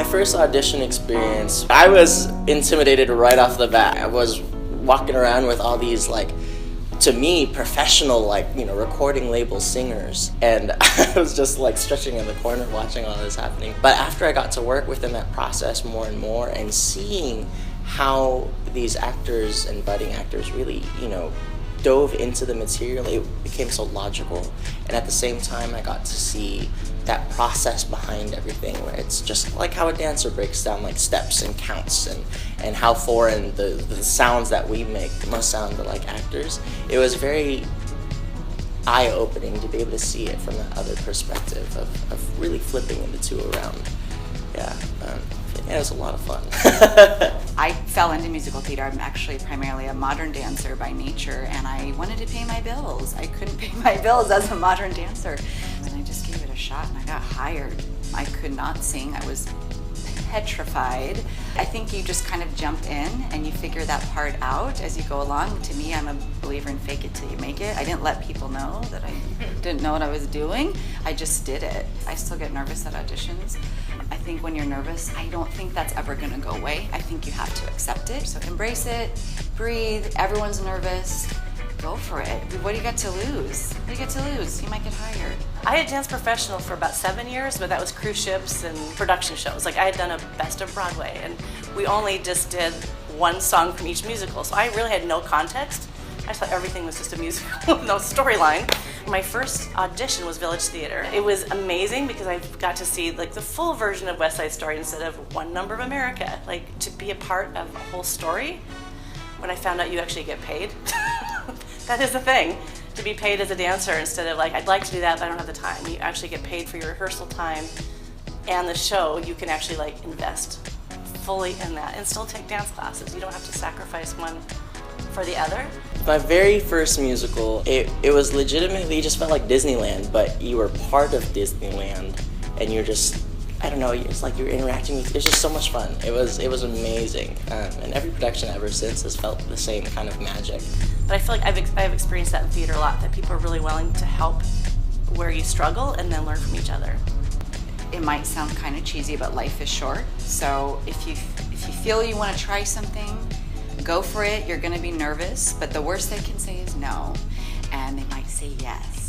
first audition experience, I was intimidated right off the bat. I was walking around with all these, like, to me, professional, like, you know, recording label singers, and I was just like stretching in the corner watching all this happening. But after I got to work within that process more and more and seeing how these actors and budding actors really, you know, dove into the material, it became so logical. And at the same time, I got to see that process behind everything, where it's just like how a dancer breaks down like steps and counts, and how foreign the sounds that we make must sound to like actors. It was very eye-opening to be able to see it from that other perspective of really flipping the two around. Yeah, it was a lot of fun. I fell into musical theater. I'm actually primarily a modern dancer by nature, and I wanted to pay my bills. I couldn't pay my bills as a modern dancer. And I just gave it a shot and I got hired. I could not sing. I was petrified. I think you just kind of jump in and you figure that part out as you go along. To me, I'm a believer in fake it till you make it. I didn't let people know that I didn't know what I was doing. I just did it. I still get nervous at auditions. I think when you're nervous, I don't think that's ever gonna go away. I think you have to accept it. So embrace it, breathe, everyone's nervous. Go for it. What do you got to lose? What do you got to lose? You might get hired. I had danced professional for about 7 years, but that was cruise ships and production shows. Like, I had done a Best of Broadway, and we only just did one song from each musical, so I really had no context. I just thought everything was just a musical with no storyline. My first audition was Village Theater. It was amazing because I got to see like the full version of West Side Story instead of One Number of America. Like, to be a part of a whole story. When I found out you actually get paid, that is the thing, to be paid as a dancer instead of like, I'd like to do that, but I don't have the time. You actually get paid for your rehearsal time and the show. You can actually like invest fully in that and still take dance classes. You don't have to sacrifice one for the other. My very first musical, it was legitimately just felt like Disneyland, but you were part of Disneyland, and you're just, I don't know, it's like you're interacting with, it was just so much fun. It was amazing, and every production ever since has felt the same kind of magic. But I feel like I've experienced that in theater a lot, that people are really willing to help where you struggle and then learn from each other. It might sound kind of cheesy, but life is short. So if you feel you want to try something, go for it. You're going to be nervous, but the worst they can say is no, and they might say yes.